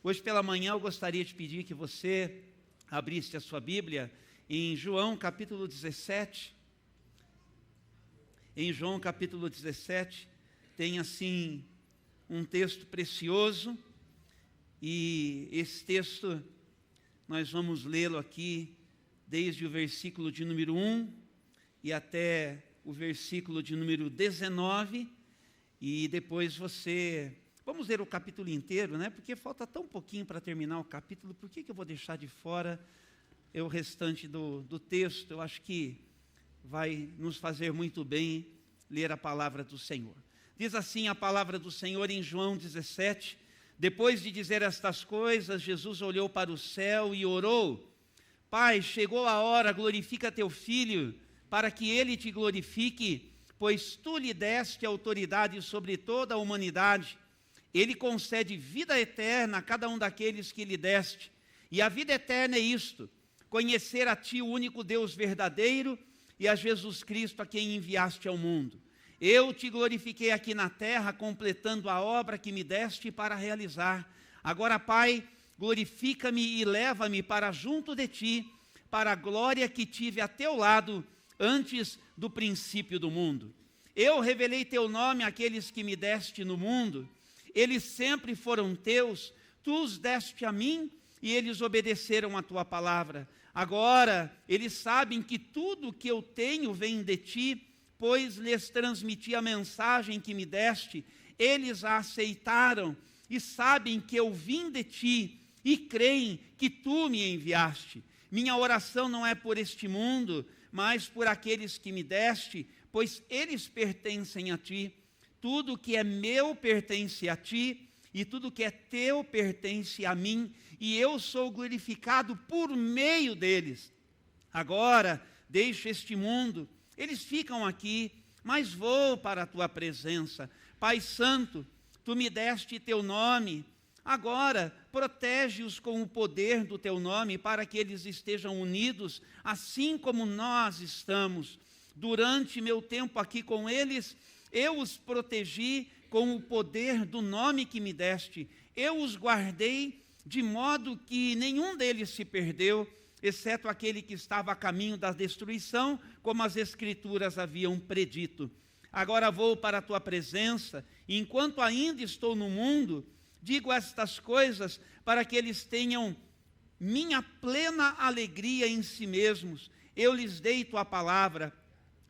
Hoje pela manhã eu gostaria de pedir que você abrisse a sua Bíblia em João capítulo 17. Em João capítulo 17 tem assim um texto precioso, e esse texto nós vamos lê-lo aqui desde o versículo de número 1 e até o versículo de número 19, e depois vamos ler o capítulo inteiro, né? Porque falta tão pouquinho para terminar o capítulo, por que eu vou deixar de fora o restante do texto? Eu acho que vai nos fazer muito bem ler a palavra do Senhor. Diz assim a palavra do Senhor em João 17, depois de dizer estas coisas, Jesus olhou para o céu e orou: Pai, chegou a hora, glorifica teu Filho, para que ele te glorifique, pois tu lhe deste autoridade sobre toda a humanidade. Ele concede vida eterna a cada um daqueles que lhe deste. E a vida eterna é isto: conhecer a ti, o único Deus verdadeiro, e a Jesus Cristo, a quem enviaste ao mundo. Eu te glorifiquei aqui na terra, completando a obra que me deste para realizar. Agora, Pai, glorifica-me e leva-me para junto de ti, para a glória que tive a teu lado antes do princípio do mundo. Eu revelei teu nome àqueles que me deste no mundo. Eles sempre foram teus, tu os deste a mim e eles obedeceram a tua palavra. Agora eles sabem que tudo que eu tenho vem de ti, pois lhes transmiti a mensagem que me deste. Eles a aceitaram e sabem que eu vim de ti e creem que tu me enviaste. Minha oração não é por este mundo, mas por aqueles que me deste, pois eles pertencem a ti. Tudo que é meu pertence a ti, e tudo que é teu pertence a mim, e eu sou glorificado por meio deles. Agora deixo este mundo, eles ficam aqui, mas vou para a tua presença. Pai Santo, tu me deste teu nome, agora protege-os com o poder do teu nome, para que eles estejam unidos, assim como nós estamos. Durante meu tempo aqui com eles, eu os protegi com o poder do nome que me deste. Eu os guardei de modo que nenhum deles se perdeu, exceto aquele que estava a caminho da destruição, como as Escrituras haviam predito. Agora vou para a tua presença, e enquanto ainda estou no mundo, digo estas coisas para que eles tenham minha plena alegria em si mesmos. Eu lhes dei tua palavra,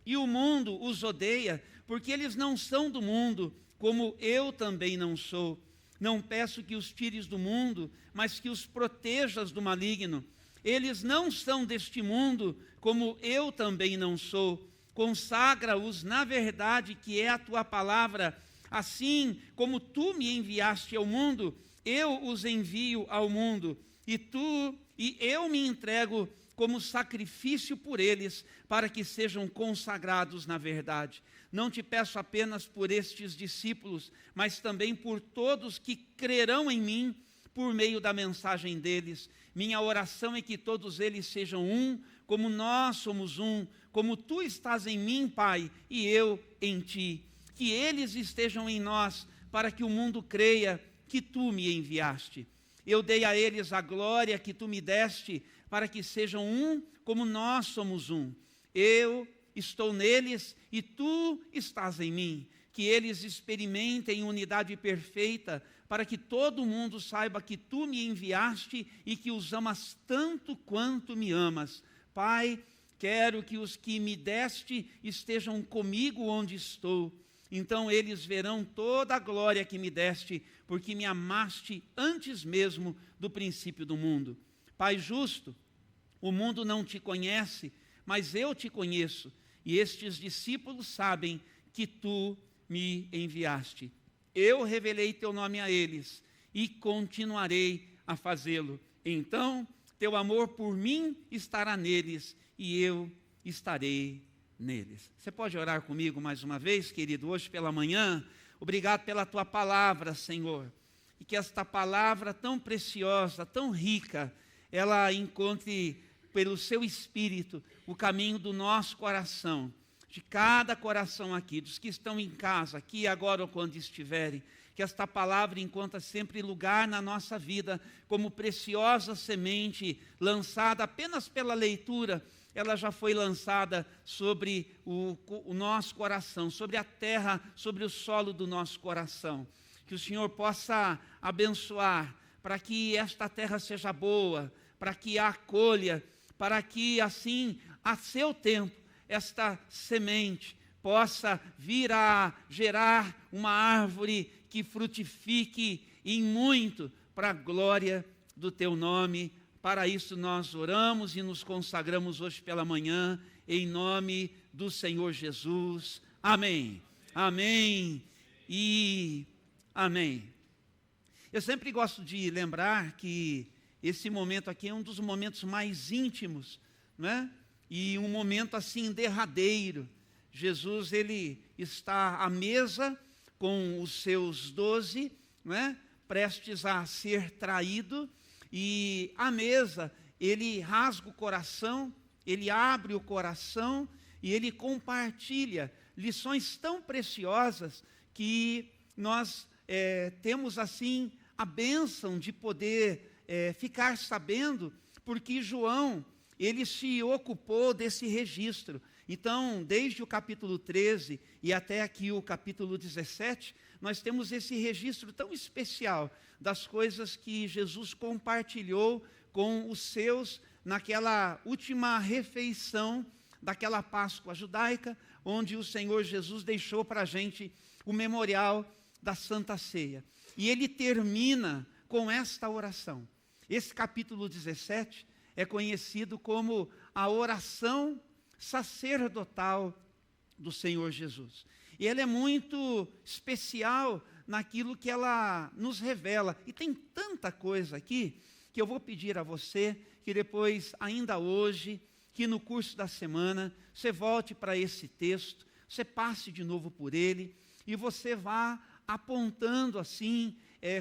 e o mundo os odeia, porque eles não são do mundo, como eu também não sou. Não peço que os tires do mundo, mas que os protejas do maligno. Eles não são deste mundo, como eu também não sou. Consagra-os na verdade, que é a tua palavra. Assim como tu me enviaste ao mundo, eu os envio ao mundo. E eu me entrego como sacrifício por eles, para que sejam consagrados na verdade. Não te peço apenas por estes discípulos, mas também por todos que crerão em mim, por meio da mensagem deles. Minha oração é que todos eles sejam um, como nós somos um, como tu estás em mim, Pai, e eu em ti. Que eles estejam em nós, para que o mundo creia que tu me enviaste. Eu dei a eles a glória que tu me deste, para que sejam um, como nós somos um. Eu estou neles e tu estás em mim. Que eles experimentem unidade perfeita, para que todo mundo saiba que tu me enviaste e que os amas tanto quanto me amas. Pai, quero que os que me deste estejam comigo onde estou. Então eles verão toda a glória que me deste, porque me amaste antes mesmo do princípio do mundo. Pai justo, o mundo não te conhece, mas eu te conheço, e estes discípulos sabem que tu me enviaste. Eu revelei teu nome a eles, e continuarei a fazê-lo. Então, teu amor por mim estará neles, e eu estarei neles. Você pode orar comigo mais uma vez, querido, hoje pela manhã? Obrigado pela tua palavra, Senhor, e que esta palavra tão preciosa, tão rica, ela encontre pelo seu Espírito o caminho do nosso coração, de cada coração aqui, dos que estão em casa, aqui agora ou quando estiverem, que esta palavra encontra sempre lugar na nossa vida, como preciosa semente lançada apenas pela leitura, ela já foi lançada sobre o nosso coração, sobre a terra, sobre o solo do nosso coração. Que o Senhor possa abençoar, para que esta terra seja boa, para que a acolha, para que assim, a seu tempo, esta semente possa vir a gerar uma árvore que frutifique em muito para a glória do teu nome. Para isso nós oramos e nos consagramos hoje pela manhã, em nome do Senhor Jesus. Amém. Amém e amém. Eu sempre gosto de lembrar que esse momento aqui é um dos momentos mais íntimos, não é? E um momento assim derradeiro. Jesus, ele está à mesa com os seus 12, não é? Prestes a ser traído, e à mesa ele rasga o coração, ele abre o coração e ele compartilha lições tão preciosas que nós temos assim a bênção de poder ficar sabendo, porque João, ele se ocupou desse registro. Então, desde o capítulo 13 e até aqui o capítulo 17, nós temos esse registro tão especial das coisas que Jesus compartilhou com os seus naquela última refeição daquela Páscoa judaica, onde o Senhor Jesus deixou para a gente o memorial da Santa Ceia. E ele termina com esta oração. Esse capítulo 17 é conhecido como a oração sacerdotal do Senhor Jesus. E ela é muito especial naquilo que ela nos revela. E tem tanta coisa aqui que eu vou pedir a você que depois, ainda hoje, que no curso da semana, você volte para esse texto, você passe de novo por ele e você vá apontando assim,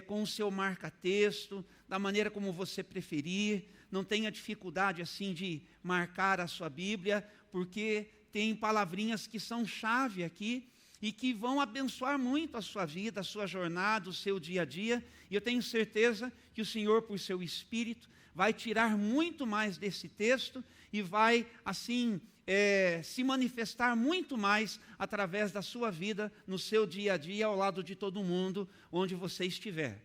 com o seu marca-texto, da maneira como você preferir. Não tenha dificuldade assim de marcar a sua Bíblia, porque tem palavrinhas que são chave aqui e que vão abençoar muito a sua vida, a sua jornada, o seu dia a dia. E eu tenho certeza que o Senhor, por seu Espírito, vai tirar muito mais desse texto e vai, assim, se manifestar muito mais através da sua vida, no seu dia a dia, ao lado de todo mundo, onde você estiver.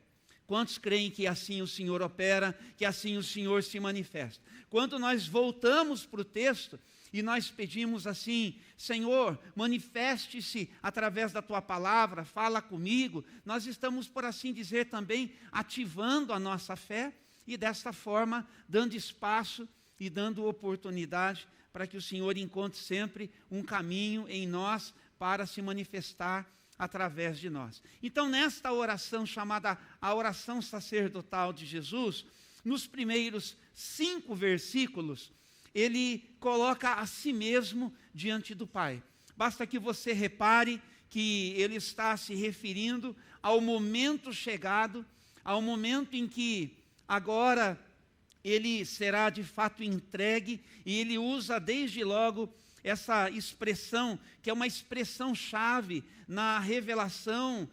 Quantos creem que assim o Senhor opera, que assim o Senhor se manifesta? Quando nós voltamos para o texto e nós pedimos assim, Senhor, manifeste-se através da Tua palavra, fala comigo, nós estamos, por assim dizer, também ativando a nossa fé e desta forma dando espaço e dando oportunidade para que o Senhor encontre sempre um caminho em nós para se manifestar através de nós. Então, nesta oração chamada a oração sacerdotal de Jesus, nos primeiros 5 versículos, ele coloca a si mesmo diante do Pai. Basta que você repare que ele está se referindo ao momento chegado, ao momento em que agora ele será de fato entregue, e ele usa desde logo essa expressão, que é uma expressão chave na revelação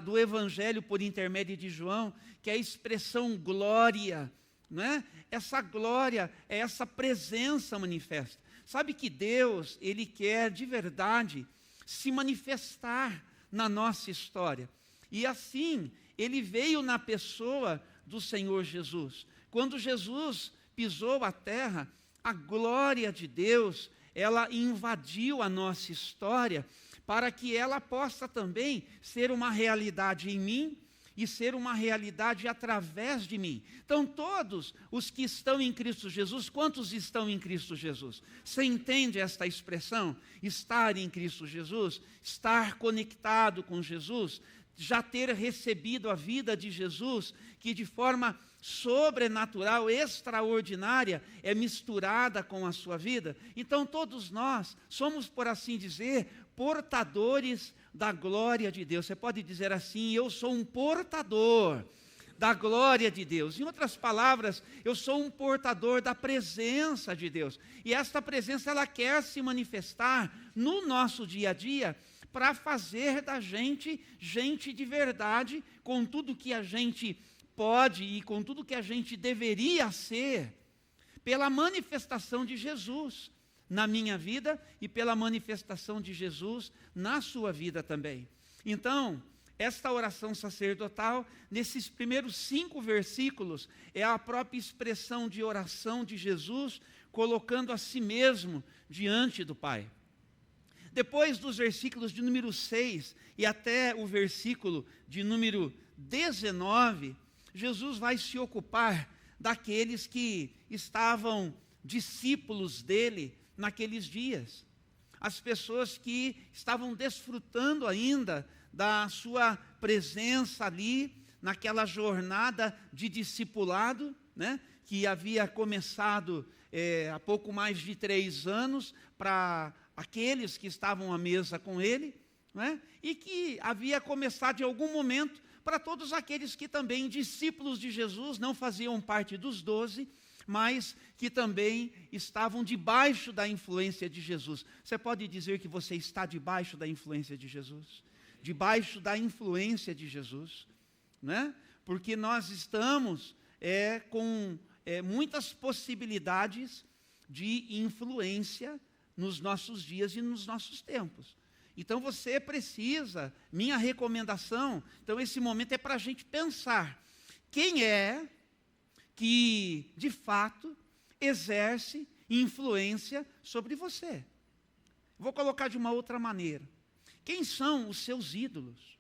do Evangelho por intermédio de João, que é a expressão glória, não é? Essa glória é essa presença manifesta. Sabe que Deus, ele quer de verdade se manifestar na nossa história. E assim, ele veio na pessoa do Senhor Jesus. Quando Jesus pisou a terra, a glória de Deus, ela invadiu a nossa história, para que ela possa também ser uma realidade em mim e ser uma realidade através de mim. Então, todos os que estão em Cristo Jesus, quantos estão em Cristo Jesus? Você entende esta expressão? Estar em Cristo Jesus, estar conectado com Jesus, já ter recebido a vida de Jesus, que de forma sobrenatural, extraordinária, é misturada com a sua vida. Então todos nós somos, por assim dizer, portadores da glória de Deus. Você pode dizer assim, eu sou um portador da glória de Deus. Em outras palavras, eu sou um portador da presença de Deus. E esta presença, ela quer se manifestar no nosso dia a dia, para fazer da gente gente de verdade, com tudo que a gente pode e com tudo que a gente deveria ser, pela manifestação de Jesus na minha vida e pela manifestação de Jesus na sua vida também. Então, esta oração sacerdotal, nesses primeiros 5 versículos, é a própria expressão de oração de Jesus, colocando a si mesmo diante do Pai. Depois dos versículos de número 6 e até o versículo de número 19, Jesus vai se ocupar daqueles que estavam discípulos dele naqueles dias. As pessoas que estavam desfrutando ainda da sua presença ali, naquela jornada de discipulado, né, que havia começado há pouco mais de 3 anos, para aqueles que estavam à mesa com ele, né, e que havia começado de algum momento para todos aqueles que também, discípulos de Jesus, não faziam parte dos 12, mas que também estavam debaixo da influência de Jesus. Você pode dizer que você está debaixo da influência de Jesus? Debaixo da influência de Jesus, né? Porque nós estamos com muitas possibilidades de influência nos nossos dias e nos nossos tempos. Então você precisa, minha recomendação, então esse momento é para a gente pensar, quem é que de fato exerce influência sobre você? Vou colocar de uma outra maneira. Quem são os seus ídolos?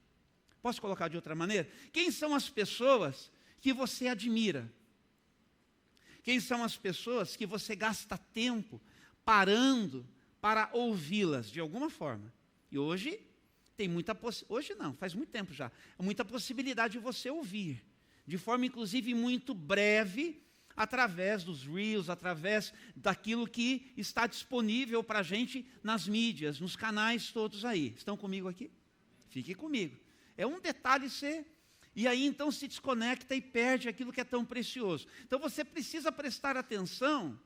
Posso colocar de outra maneira? Quem são as pessoas que você admira? Quem são as pessoas que você gasta tempo parando para ouvi-las de alguma forma? E hoje tem muita hoje não, faz muito tempo já, muita possibilidade de você ouvir, de forma inclusive muito breve, através dos Reels, através daquilo que está disponível para a gente nas mídias, nos canais todos aí. Estão comigo aqui? Fique comigo. É um detalhe e aí então se desconecta e perde aquilo que é tão precioso. Então você precisa prestar atenção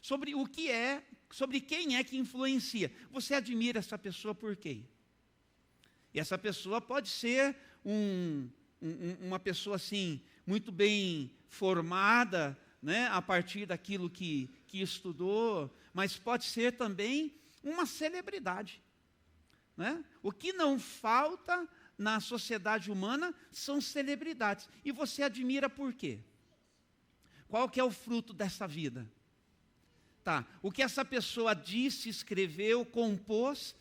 sobre o que é, sobre quem é que influencia. Você admira essa pessoa por quê? E essa pessoa pode ser uma pessoa assim, muito bem formada, né, a partir daquilo que estudou, mas pode ser também uma celebridade, né? O que não falta na sociedade humana são celebridades. E você admira por quê? Qual que é o fruto dessa vida? Tá, o que essa pessoa disse, escreveu, compôs,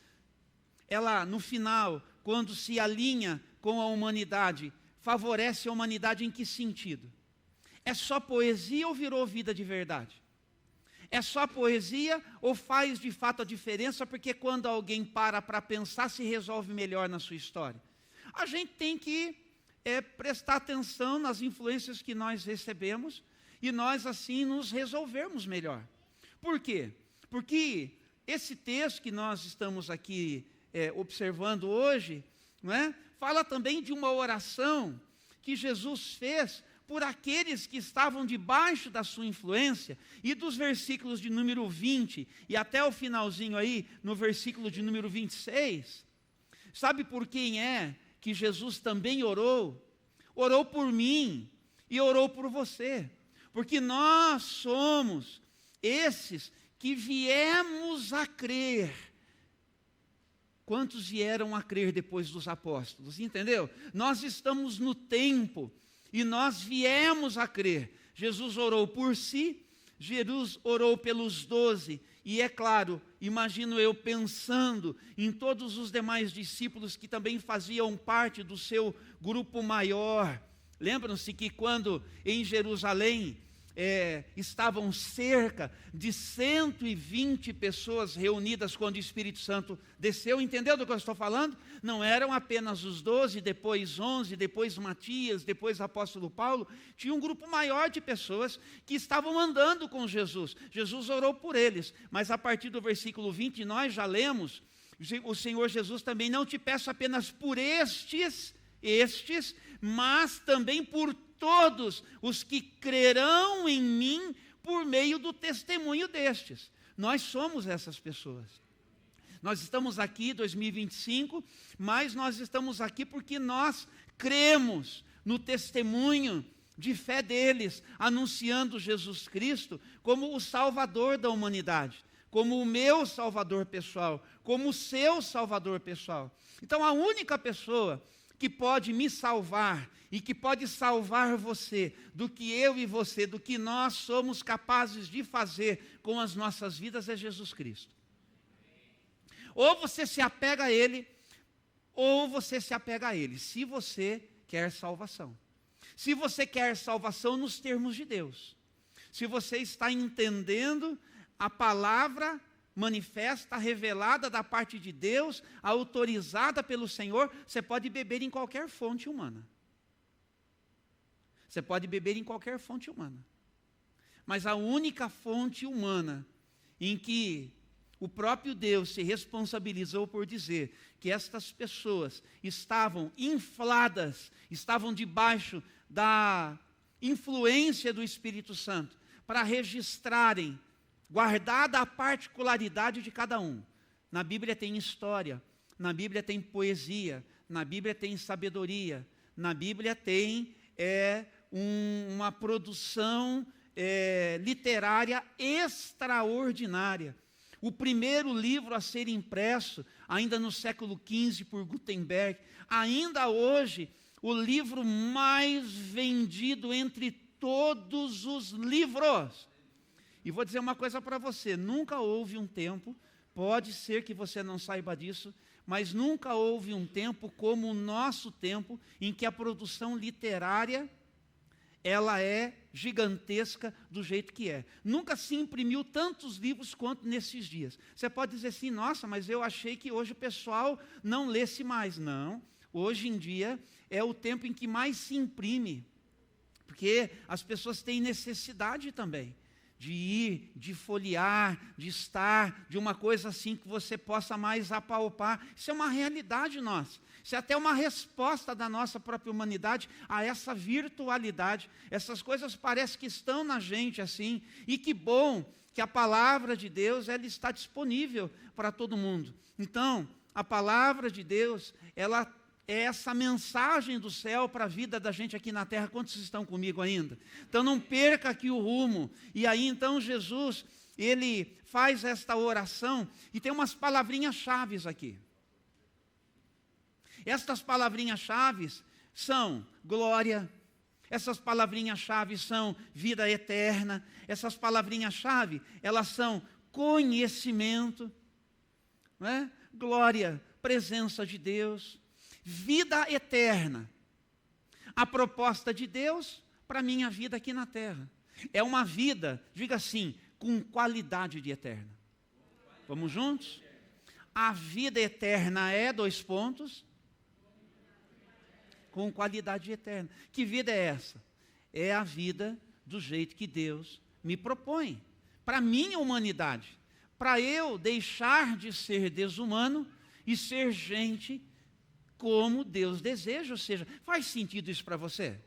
ela no final, quando se alinha com a humanidade, favorece a humanidade em que sentido? É só poesia ou virou vida de verdade? É só poesia ou faz de fato a diferença, porque quando alguém para pensar, se resolve melhor na sua história? A gente tem que prestar atenção nas influências que nós recebemos e nós assim nos resolvermos melhor. Por quê? Porque esse texto que nós estamos aqui observando hoje, não é? Fala também de uma oração que Jesus fez por aqueles que estavam debaixo da sua influência, e dos versículos de número 20 e até o finalzinho aí, no versículo de número 26, sabe por quem é que Jesus também orou? Orou por mim e orou por você, porque nós somos esses que viemos a crer. Quantos vieram a crer depois dos apóstolos? Entendeu? Nós estamos no tempo e nós viemos a crer. Jesus orou por si, Jesus orou pelos 12, e é claro, imagino eu pensando em todos os demais discípulos que também faziam parte do seu grupo maior. Lembram-se que quando em Jerusalém estavam cerca de 120 pessoas reunidas quando o Espírito Santo desceu, entendeu do que eu estou falando? Não eram apenas os 12, depois 11, depois Matias, depois o apóstolo Paulo. Tinha um grupo maior de pessoas que estavam andando com Jesus. Jesus orou por eles, mas a partir do versículo 20 nós já lemos, o Senhor Jesus também: não te peço apenas por estes, mas também por todos os que crerão em mim por meio do testemunho destes. Nós somos essas pessoas. Nós estamos aqui em 2025, mas nós estamos aqui porque nós cremos no testemunho de fé deles, anunciando Jesus Cristo como o Salvador da humanidade, como o meu Salvador pessoal, como o seu Salvador pessoal. Então, a única pessoa que pode me salvar e que pode salvar você do que eu e você, do que nós somos capazes de fazer com as nossas vidas é Jesus Cristo. Ou você se apega a Ele, ou você se apega a Ele, se você quer salvação. Se você quer salvação nos termos de Deus, se você está entendendo a palavra manifesta, revelada da parte de Deus, autorizada pelo Senhor, você pode beber em qualquer fonte humana. Você pode beber em qualquer fonte humana. Mas a única fonte humana em que o próprio Deus se responsabilizou por dizer que estas pessoas estavam infladas, estavam debaixo da influência do Espírito Santo, para registrarem, guardada a particularidade de cada um. Na Bíblia tem história, na Bíblia tem poesia, na Bíblia tem sabedoria, na Bíblia tem uma produção literária extraordinária. O primeiro livro a ser impresso, ainda no século XV, por Gutenberg, ainda hoje, o livro mais vendido entre todos os livros. E vou dizer uma coisa para você, nunca houve um tempo, pode ser que você não saiba disso, mas nunca houve um tempo como o nosso tempo, em que a produção literária, ela é gigantesca do jeito que é. Nunca se imprimiu tantos livros quanto nesses dias. Você pode dizer assim, nossa, mas eu achei que hoje o pessoal não lesse mais. Não, hoje em dia é o tempo em que mais se imprime, porque as pessoas têm necessidade também de ir, de folhear, de estar, de uma coisa assim que você possa mais apalpar. Isso é uma realidade nossa. Isso é até uma resposta da nossa própria humanidade a essa virtualidade. Essas coisas parecem que estão na gente assim. E que bom que a palavra de Deus, ela está disponível para todo mundo. Então, a palavra de Deus, ela é essa mensagem do céu para a vida da gente aqui na terra. Quantos estão comigo ainda? Então não perca aqui o rumo. E aí então Jesus, ele faz esta oração e tem umas palavrinhas chaves aqui. Estas palavrinhas chaves são glória, essas palavrinhas chaves são vida eterna, essas palavrinhas chave, elas são conhecimento, não é? Glória, presença de Deus, vida eterna. A proposta de Deus para a minha vida aqui na terra é uma vida, diga assim, com qualidade de eterna. Vamos juntos? A vida eterna é, com qualidade eterna. Que vida é essa? É a vida do jeito que Deus me propõe, para a minha humanidade, para eu deixar de ser desumano e ser gente como Deus deseja. Ou seja, faz sentido isso para você?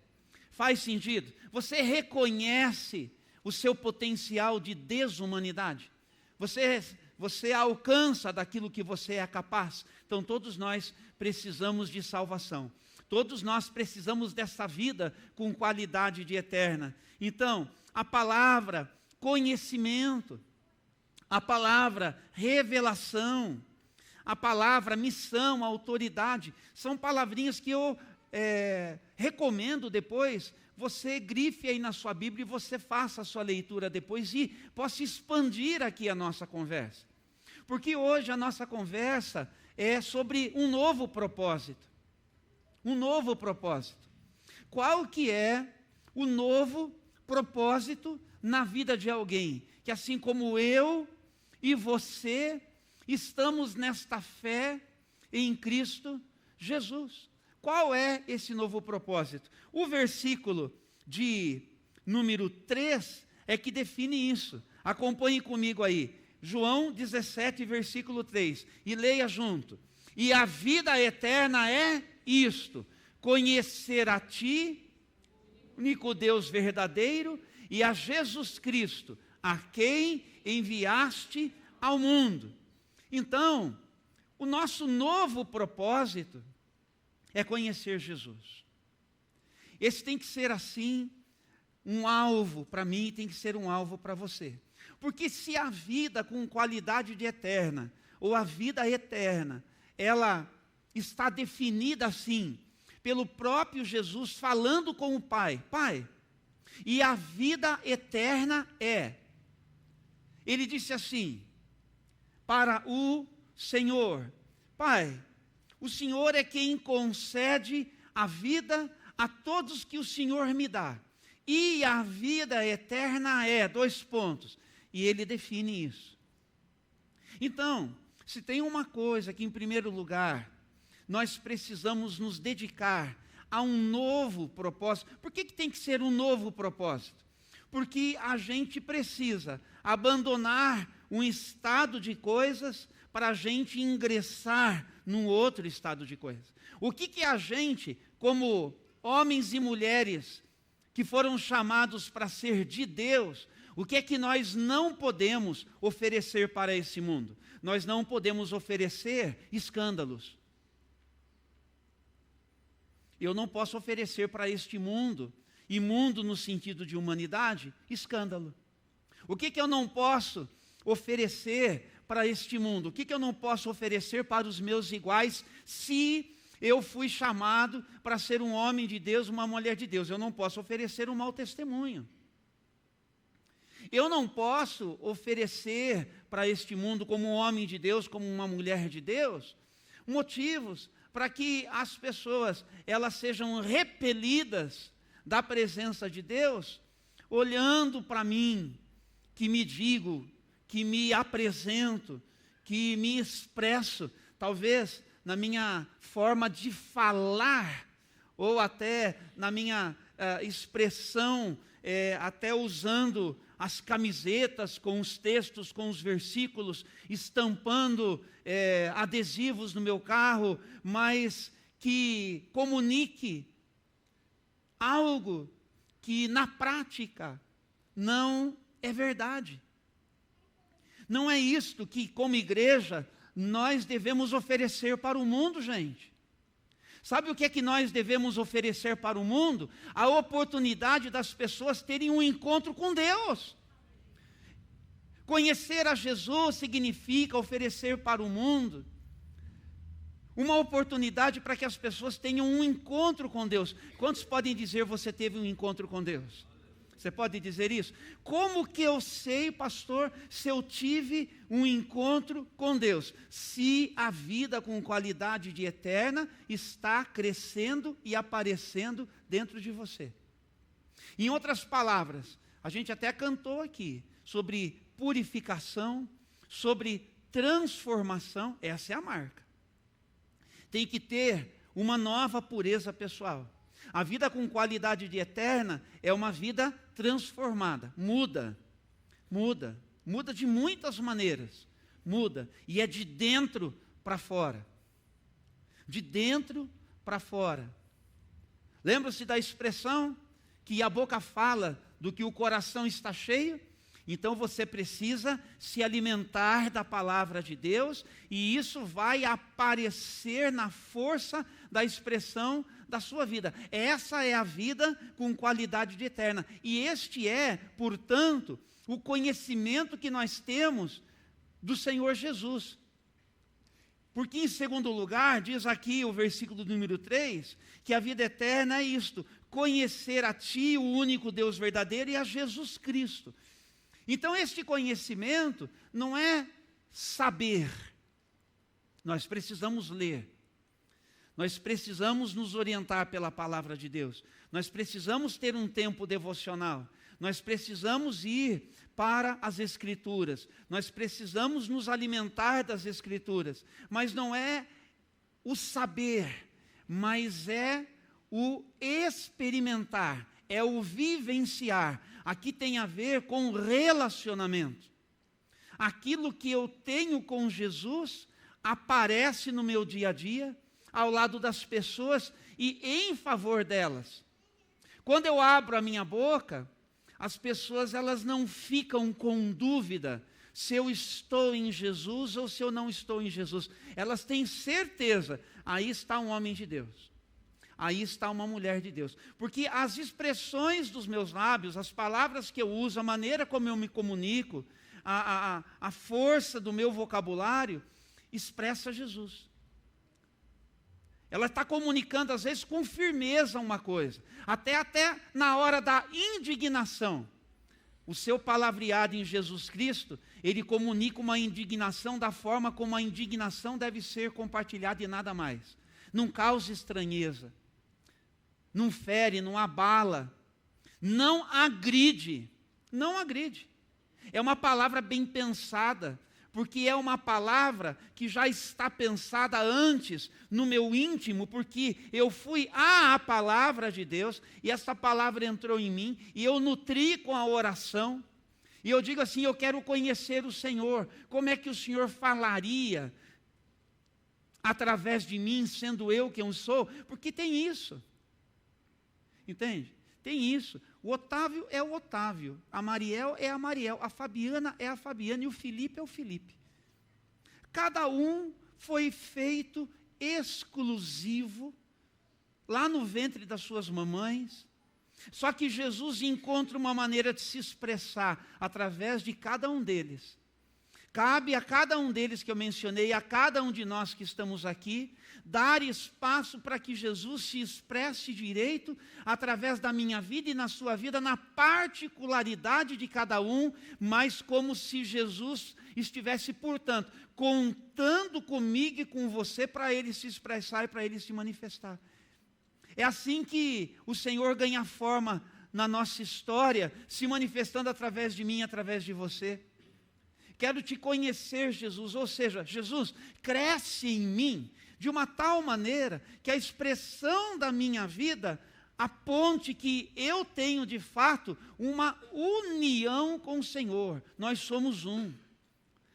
Faz sentido? Você reconhece o seu potencial de desumanidade? Você alcança daquilo que você é capaz? Então todos nós precisamos de salvação. Todos nós precisamos dessa vida com qualidade de eterna. Então, a palavra conhecimento, a palavra revelação, a palavra missão, autoridade, são palavrinhas que eu recomendo depois, você grife aí na sua Bíblia e você faça a sua leitura depois e possa expandir aqui a nossa conversa. Porque hoje a nossa conversa é sobre um novo propósito. Um novo propósito. Qual que é o novo propósito na vida de alguém que, assim como eu e você, estamos nesta fé em Cristo Jesus? Qual é esse novo propósito? O versículo de número 3 é que define isso. Acompanhe comigo aí. João 17, versículo 3. E leia junto. E a vida eterna é isto: conhecer a ti, único Deus verdadeiro, e a Jesus Cristo, a quem enviaste ao mundo. Então, o nosso novo propósito é conhecer Jesus. Esse tem que ser assim, um alvo para mim, tem que ser um alvo para você. Porque se a vida com qualidade de eterna, ou a vida eterna, ela está definida assim, pelo próprio Jesus falando com o Pai. Pai, e a vida eterna é. Ele disse assim, para o Senhor, Pai, o Senhor é quem concede a vida a todos que o Senhor me dá. E a vida eterna é, 2 pontos. E ele define isso. Então, se tem uma coisa que, em primeiro lugar, nós precisamos nos dedicar a um novo propósito. Por que tem que ser um novo propósito? Porque a gente precisa abandonar um estado de coisas para a gente ingressar num outro estado de coisas. O que a gente, como homens e mulheres que foram chamados para ser de Deus, o que é que nós não podemos oferecer para esse mundo? Nós não podemos oferecer escândalos. Eu não posso oferecer para este mundo, e mundo no sentido de humanidade, escândalo. O que eu não posso oferecer para este mundo? O que eu não posso oferecer para os meus iguais, se eu fui chamado para ser um homem de Deus, uma mulher de Deus? Eu não posso oferecer um mau testemunho. Eu não posso oferecer para este mundo, como um homem de Deus, como uma mulher de Deus, motivos para que as pessoas elas sejam repelidas da presença de Deus, olhando para mim, que me digo, que me apresento, que me expresso, talvez na minha forma de falar, ou até na minha expressão, até usando as camisetas com os textos, com os versículos, estampando adesivos no meu carro, mas que comunique algo que na prática não é verdade. Não é isto que, como igreja, nós devemos oferecer para o mundo, gente. Sabe o que é que nós devemos oferecer para o mundo? A oportunidade das pessoas terem um encontro com Deus. Conhecer a Jesus significa oferecer para o mundo uma oportunidade para que as pessoas tenham um encontro com Deus. Quantos podem dizer você teve um encontro com Deus? Você pode dizer isso? Como que eu sei, pastor, se eu tive um encontro com Deus? Se a vida com qualidade de eterna está crescendo e aparecendo dentro de você. Em outras palavras, a gente até cantou aqui sobre purificação, sobre transformação. Essa é a marca. Tem que ter uma nova pureza pessoal. A vida com qualidade de eterna é uma vida transformada, muda de muitas maneiras, muda, e é de dentro para fora, de dentro para fora. Lembra-se da expressão que a boca fala do que o coração está cheio? Então você precisa se alimentar da palavra de Deus, e isso vai aparecer na força da expressão da sua vida. Essa é a vida com qualidade de eterna. E este é, portanto, o conhecimento que nós temos do Senhor Jesus. Porque, em segundo lugar, diz aqui o versículo número 3, que a vida eterna é isto: conhecer a Ti, o único Deus verdadeiro, e a Jesus Cristo. Então, este conhecimento não é saber. Nós precisamos ler. Nós precisamos nos orientar pela palavra de Deus. Nós precisamos ter um tempo devocional. Nós precisamos ir para as Escrituras. Nós precisamos nos alimentar das Escrituras. Mas não é o saber, mas é o experimentar, é o vivenciar. Aqui tem a ver com relacionamento. Aquilo que eu tenho com Jesus aparece no meu dia a dia, ao lado das pessoas e em favor delas. Quando eu abro a minha boca, as pessoas elas não ficam com dúvida se eu estou em Jesus ou se eu não estou em Jesus. Elas têm certeza, aí está um homem de Deus, aí está uma mulher de Deus. Porque as expressões dos meus lábios, as palavras que eu uso, a maneira como eu me comunico, a força do meu vocabulário, expressa Jesus. Ela está comunicando, às vezes, com firmeza uma coisa. Até na hora da indignação. O seu palavreado em Jesus Cristo, ele comunica uma indignação da forma como a indignação deve ser compartilhada e nada mais. Não causa estranheza. Não fere, não abala. Não agride. Não agride. É uma palavra bem pensada, porque é uma palavra que já está pensada antes no meu íntimo, porque eu fui à palavra de Deus, e essa palavra entrou em mim, e eu nutri com a oração, e eu digo assim, eu quero conhecer o Senhor, como é que o Senhor falaria através de mim, sendo eu quem eu sou, porque tem isso, entende? Tem isso. O Otávio é o Otávio, a Mariel é a Mariel, a Fabiana é a Fabiana e o Felipe é o Felipe. Cada um foi feito exclusivo lá no ventre das suas mamães. Só que Jesus encontra uma maneira de se expressar através de cada um deles. Cabe a cada um deles que eu mencionei, a cada um de nós que estamos aqui, dar espaço para que Jesus se expresse direito através da minha vida e na sua vida, na particularidade de cada um, mas como se Jesus estivesse, portanto, contando comigo e com você para ele se expressar e para ele se manifestar. É assim que o Senhor ganha forma na nossa história, se manifestando através de mim, através de você. Quero te conhecer, Jesus, ou seja, Jesus, cresce em mim de uma tal maneira que a expressão da minha vida aponte que eu tenho de fato uma união com o Senhor. Nós somos um.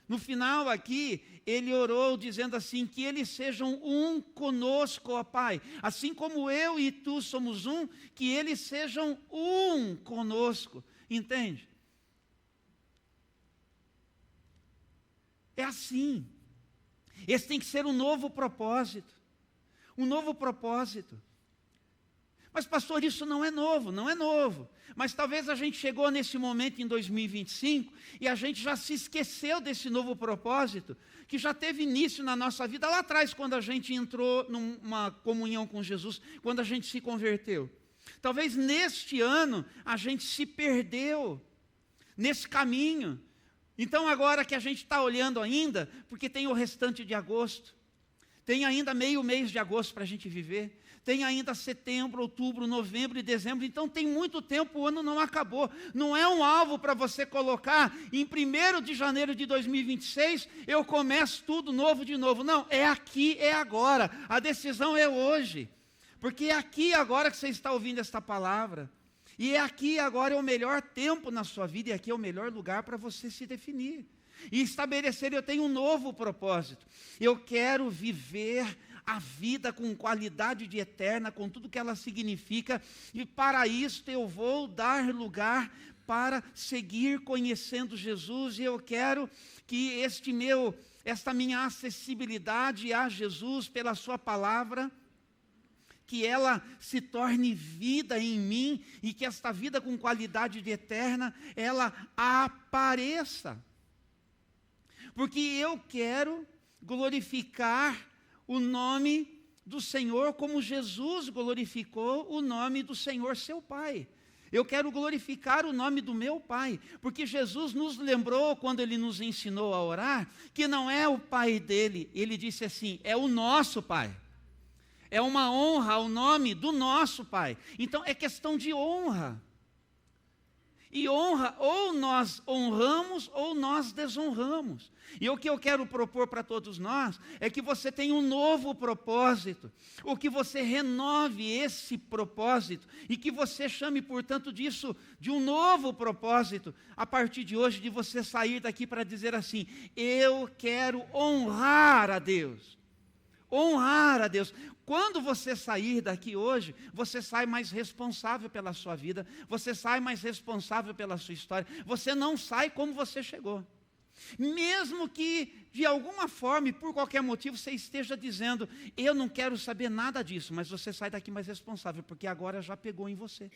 No final aqui, ele orou dizendo assim, que eles sejam um conosco, ó Pai. Assim como eu e tu somos um, que eles sejam um conosco. Entende? É assim. Esse tem que ser um novo propósito. Um novo propósito. Mas pastor, isso não é novo, não é novo. Mas talvez a gente chegou nesse momento em 2025 e a gente já se esqueceu desse novo propósito que já teve início na nossa vida lá atrás, quando a gente entrou numa comunhão com Jesus, quando a gente se converteu. Talvez neste ano a gente se perdeu nesse caminho. Então agora que a gente está olhando ainda, porque tem o restante de agosto, tem ainda meio mês de agosto para a gente viver, tem ainda setembro, outubro, novembro e dezembro, então tem muito tempo, o ano não acabou. Não é um alvo para você colocar em 1º de janeiro de 2026, eu começo tudo novo de novo. Não, é aqui, é agora, a decisão é hoje, porque é aqui agora que você está ouvindo esta palavra. E é aqui agora é o melhor tempo na sua vida, e aqui é o melhor lugar para você se definir. E estabelecer, eu tenho um novo propósito. Eu quero viver a vida com qualidade de eterna, com tudo que ela significa, e para isso eu vou dar lugar para seguir conhecendo Jesus, e eu quero que esta minha acessibilidade a Jesus pela sua palavra, que ela se torne vida em mim, e que esta vida com qualidade de eterna, ela apareça. Porque eu quero glorificar o nome do Senhor como Jesus glorificou o nome do Senhor, seu Pai. Eu quero glorificar o nome do meu Pai, porque Jesus nos lembrou, quando Ele nos ensinou a orar, que não é o Pai dele, Ele disse assim, é o nosso Pai. É uma honra ao nome do nosso Pai. Então é questão de honra. E honra, ou nós honramos, ou nós desonramos. E o que eu quero propor para todos nós, é que você tenha um novo propósito, ou que você renove esse propósito, e que você chame, portanto, disso, de um novo propósito, a partir de hoje, de você sair daqui para dizer assim, eu quero honrar a Deus. Honrar a Deus. Quando você sair daqui hoje, você sai mais responsável pela sua vida, você sai mais responsável pela sua história, você não sai como você chegou. Mesmo que, de alguma forma e por qualquer motivo, você esteja dizendo, eu não quero saber nada disso, mas você sai daqui mais responsável, porque agora já pegou em você.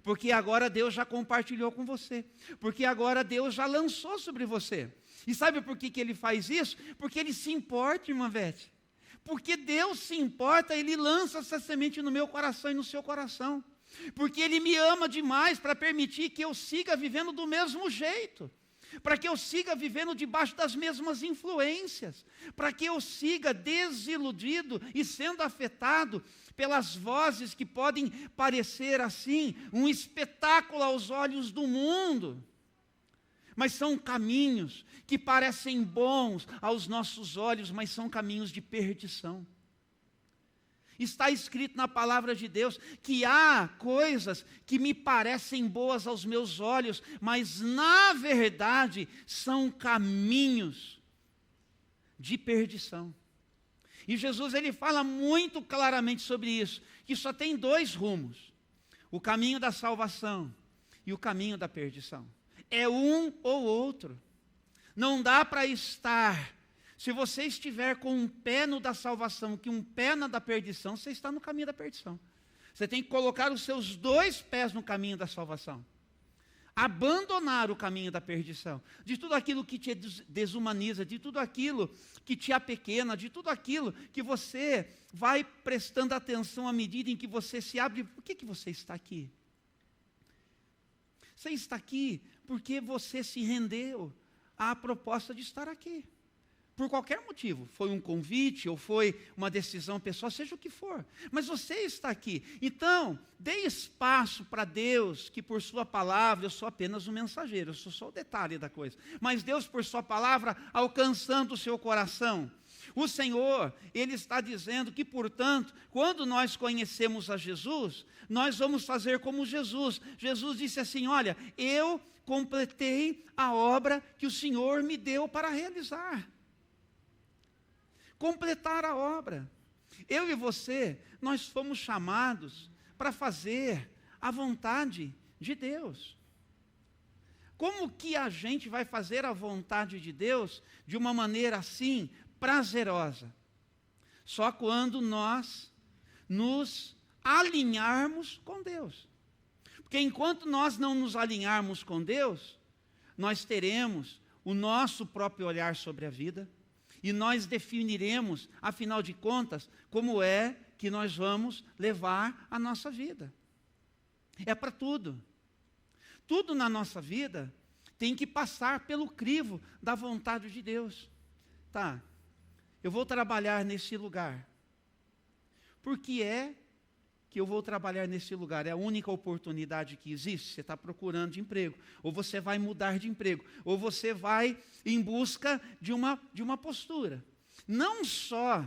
Porque agora Deus já compartilhou com você. Porque agora Deus já lançou sobre você. E sabe por que Ele faz isso? Porque Ele se importa, irmã Vete. Porque Deus se importa, Ele lança essa semente no meu coração e no seu coração. Porque Ele me ama demais para permitir que eu siga vivendo do mesmo jeito. Para que eu siga vivendo debaixo das mesmas influências. Para que eu siga desiludido e sendo afetado pelas vozes que podem parecer assim, um espetáculo aos olhos do mundo. Mas são caminhos que parecem bons aos nossos olhos, mas são caminhos de perdição. Está escrito na palavra de Deus que há coisas que me parecem boas aos meus olhos, mas na verdade são caminhos de perdição. E Jesus ele fala muito claramente sobre isso, que só tem dois rumos: o caminho da salvação e o caminho da perdição. É um ou outro. Não dá para estar, se você estiver com um pé no da salvação, que um pé na da perdição, você está no caminho da perdição. Você tem que colocar os seus dois pés no caminho da salvação. Abandonar o caminho da perdição, de tudo aquilo que te desumaniza, de tudo aquilo que te apequena, de tudo aquilo que você vai prestando atenção à medida em que você se abre. Por que você está aqui? Você está aqui porque você se rendeu à proposta de estar aqui. Por qualquer motivo, foi um convite ou foi uma decisão pessoal, seja o que for, mas você está aqui. Então, dê espaço para Deus, que por sua palavra, eu sou apenas um mensageiro, eu sou só o detalhe da coisa, mas Deus por sua palavra, alcançando o seu coração. O Senhor, Ele está dizendo que, portanto, quando nós conhecemos a Jesus, nós vamos fazer como Jesus. Jesus disse assim, olha, eu completei a obra que o Senhor me deu para realizar. Completar a obra. Eu e você, nós fomos chamados para fazer a vontade de Deus. Como que a gente vai fazer a vontade de Deus de uma maneira assim, prazerosa? Só quando nós nos alinharmos com Deus. Porque enquanto nós não nos alinharmos com Deus, nós teremos o nosso próprio olhar sobre a vida, e nós definiremos, afinal de contas, como é que nós vamos levar a nossa vida. É para tudo. Tudo na nossa vida tem que passar pelo crivo da vontade de Deus. Tá, eu vou trabalhar nesse lugar. Por que é que eu vou trabalhar nesse lugar? É a única oportunidade que existe? Você está procurando de emprego, ou você vai mudar de emprego, ou você vai em busca de uma postura. Não só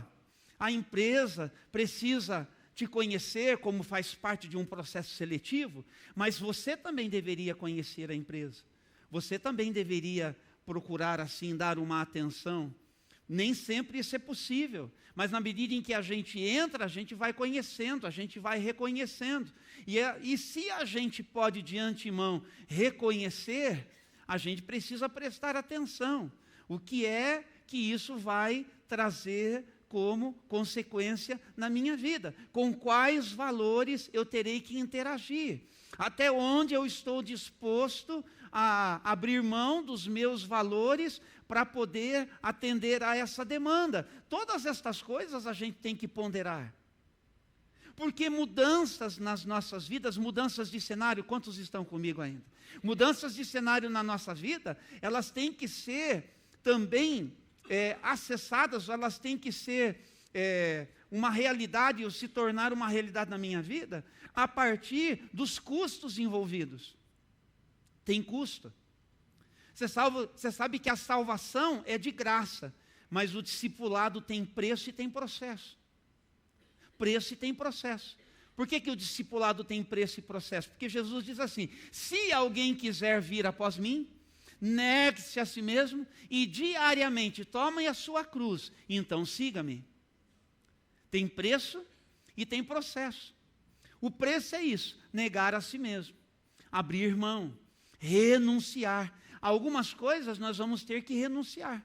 a empresa precisa te conhecer como faz parte de um processo seletivo, mas você também deveria conhecer a empresa. Você também deveria procurar assim, dar uma atenção. Nem sempre isso é possível, mas na medida em que a gente entra, a gente vai conhecendo, a gente vai reconhecendo. E se a gente pode de antemão reconhecer, a gente precisa prestar atenção. O que é que isso vai trazer como consequência na minha vida? Com quais valores eu terei que interagir? Até onde eu estou disposto a abrir mão dos meus valores para poder atender a essa demanda? Todas estas coisas a gente tem que ponderar. Porque mudanças nas nossas vidas, mudanças de cenário, quantos estão comigo ainda? Mudanças de cenário na nossa vida, elas têm que ser também acessadas, elas têm que ser uma realidade, ou se tornar uma realidade na minha vida, a partir dos custos envolvidos. Tem custo. Você sabe que a salvação é de graça, mas o discipulado tem preço e tem processo. Preço e tem processo. Por que o discipulado tem preço e processo? Porque Jesus diz assim, se alguém quiser vir após mim, negue-se a si mesmo e diariamente tome a sua cruz, então siga-me. Tem preço e tem processo. O preço é isso, negar a si mesmo, abrir mão, renunciar, algumas coisas nós vamos ter que renunciar.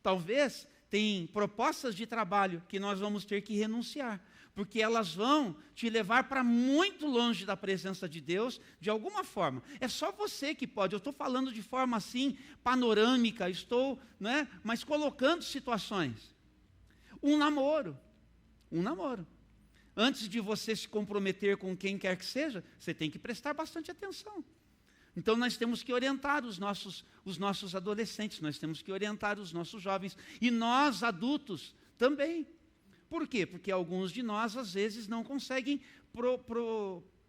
Talvez tem propostas de trabalho que nós vamos ter que renunciar, porque elas vão te levar para muito longe da presença de Deus, de alguma forma. É só você que pode. Eu estou falando de forma assim, panorâmica, mas colocando situações. Um namoro. Antes de você se comprometer com quem quer que seja, você tem que prestar bastante atenção. Então nós temos que orientar os nossos adolescentes, nós temos que orientar os nossos jovens, e nós adultos também. Por quê? Porque alguns de nós às vezes não conseguem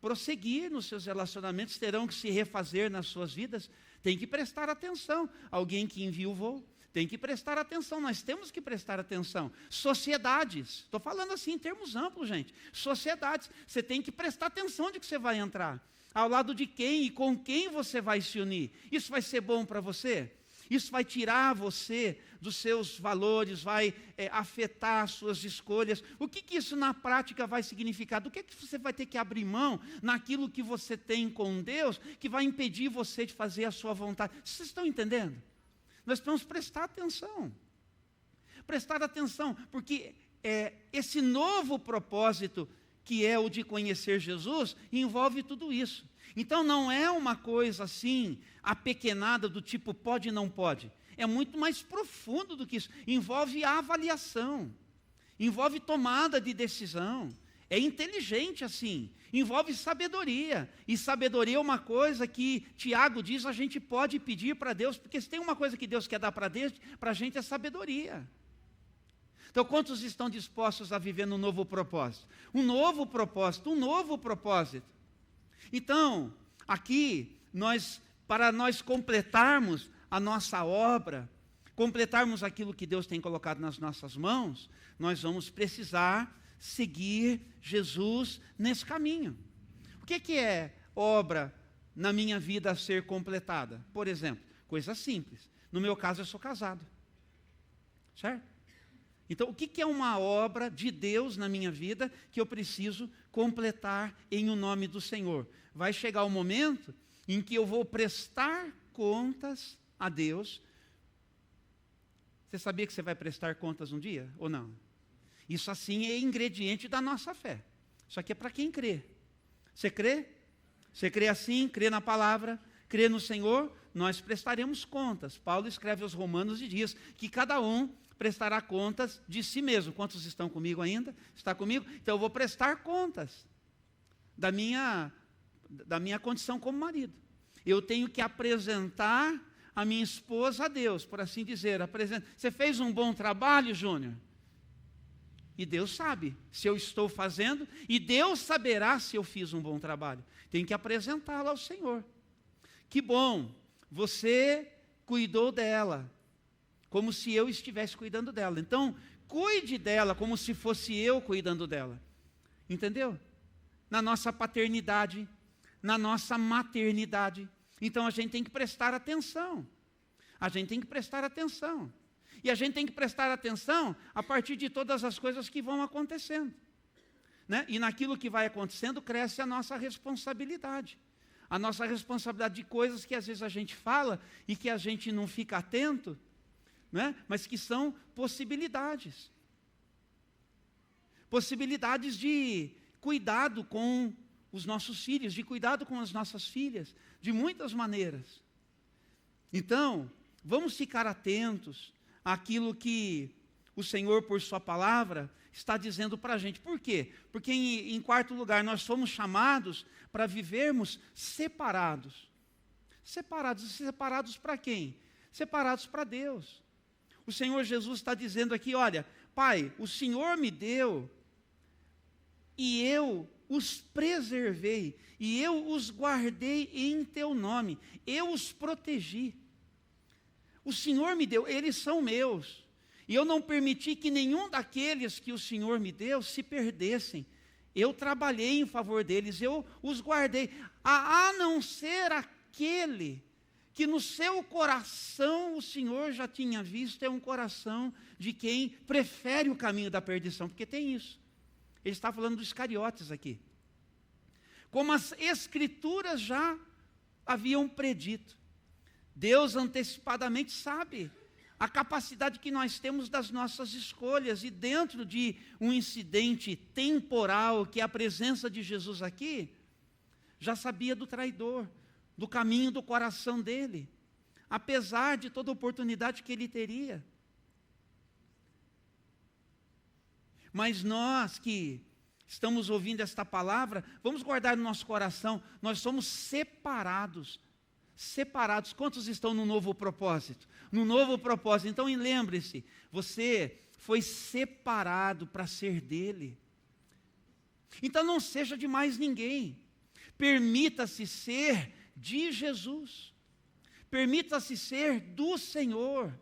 prosseguir nos seus relacionamentos, terão que se refazer nas suas vidas, tem que prestar atenção. Alguém que enviuvou, tem que prestar atenção, nós temos que prestar atenção. Sociedades, estou falando assim em termos amplos, gente. Sociedades, você tem que prestar atenção de que você vai entrar. Ao lado de quem e com quem você vai se unir. Isso vai ser bom para você? Isso vai tirar você dos seus valores, vai afetar as suas escolhas. O que isso na prática vai significar? Do que você vai ter que abrir mão naquilo que você tem com Deus, que vai impedir você de fazer a sua vontade? Vocês estão entendendo? Nós precisamos prestar atenção. Prestar atenção, porque esse novo propósito, que é o de conhecer Jesus, envolve tudo isso. Então não é uma coisa assim, apequenada do tipo pode e não pode. É muito mais profundo do que isso. Envolve avaliação, envolve tomada de decisão. É inteligente assim, envolve sabedoria. E sabedoria é uma coisa que Tiago diz, a gente pode pedir para Deus, porque se tem uma coisa que Deus quer dar para a gente é sabedoria. Então, quantos estão dispostos a viver num novo propósito? Um novo propósito, um novo propósito. Então, aqui, para nós completarmos a nossa obra, completarmos aquilo que Deus tem colocado nas nossas mãos, nós vamos precisar seguir Jesus nesse caminho. O que é obra na minha vida a ser completada? Por exemplo, coisa simples. No meu caso, eu sou casado. Certo? Então, o que é uma obra de Deus na minha vida que eu preciso completar em o nome do Senhor? Vai chegar o momento em que eu vou prestar contas a Deus. Você sabia que você vai prestar contas um dia ou não? Isso assim é ingrediente da nossa fé. Isso aqui é para quem crê. Você crê? Você crê assim, crê na palavra, crê no Senhor? Nós prestaremos contas. Paulo escreve aos Romanos e diz que cada um prestará contas de si mesmo. Quantos estão comigo ainda? Está comigo? Então eu vou prestar contas da minha condição como marido. Eu tenho que apresentar a minha esposa a Deus, por assim dizer. Você fez um bom trabalho, Júnior? E Deus sabe se eu estou fazendo, e Deus saberá se eu fiz um bom trabalho. Tenho que apresentá-la ao Senhor. Que bom, você cuidou dela, como se eu estivesse cuidando dela. Então, cuide dela como se fosse eu cuidando dela. Entendeu? Na nossa paternidade, na nossa maternidade. Então, a gente tem que prestar atenção. A gente tem que prestar atenção. E a gente tem que prestar atenção a partir de todas as coisas que vão acontecendo. Né? E naquilo que vai acontecendo, cresce a nossa responsabilidade. A nossa responsabilidade de coisas que às vezes a gente fala e que a gente não fica atento, né? Mas que são possibilidades. Possibilidades de cuidado com os nossos filhos, de cuidado com as nossas filhas, de muitas maneiras. Então, vamos ficar atentos àquilo que o Senhor, por sua palavra, está dizendo para a gente. Por quê? Porque, em quarto lugar, nós somos chamados para vivermos separados. Separados para quem? Separados para Deus. O Senhor Jesus está dizendo aqui, olha, Pai, o Senhor me deu e eu os preservei, e eu os guardei em teu nome, eu os protegi. O Senhor me deu, eles são meus, e eu não permiti que nenhum daqueles que o Senhor me deu se perdessem. Eu trabalhei em favor deles, eu os guardei, a não ser aquele que no seu coração o Senhor já tinha visto, é um coração de quem prefere o caminho da perdição, porque tem isso. Ele está falando dos iscariotes aqui. Como as Escrituras já haviam predito. Deus antecipadamente sabe a capacidade que nós temos das nossas escolhas, e dentro de um incidente temporal, que é a presença de Jesus aqui, já sabia do traidor, do caminho do coração dele, apesar de toda oportunidade que ele teria. Mas nós que estamos ouvindo esta palavra, vamos guardar no nosso coração, nós somos separados. Separados. Quantos estão no novo propósito? No novo propósito. Então lembre-se, você foi separado para ser dele. Então não seja de mais ninguém. Permita-se ser de Jesus. Permita-se ser do Senhor.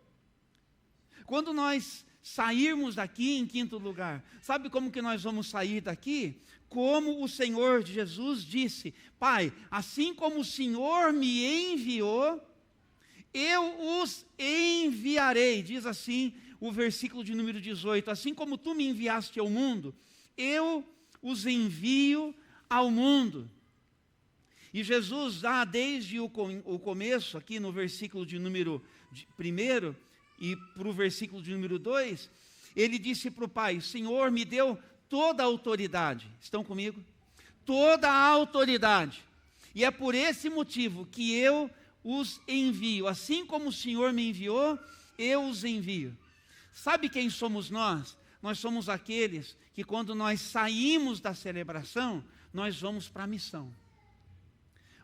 Quando nós sairmos daqui, em quinto lugar, sabe como que nós vamos sair daqui? Como o Senhor Jesus disse: Pai, assim como o Senhor me enviou, eu os enviarei. Diz assim o versículo de número 18: assim como tu me enviaste ao mundo, eu os envio ao mundo. E Jesus, já desde o começo, aqui no versículo de número 1 e para o versículo de número 2, ele disse para o Pai: Senhor, me deu toda a autoridade. Estão comigo? Toda a autoridade. E é por esse motivo que eu os envio. Assim como o Senhor me enviou, eu os envio. Sabe quem somos nós? Nós somos aqueles que, quando nós saímos da celebração, nós vamos para a missão.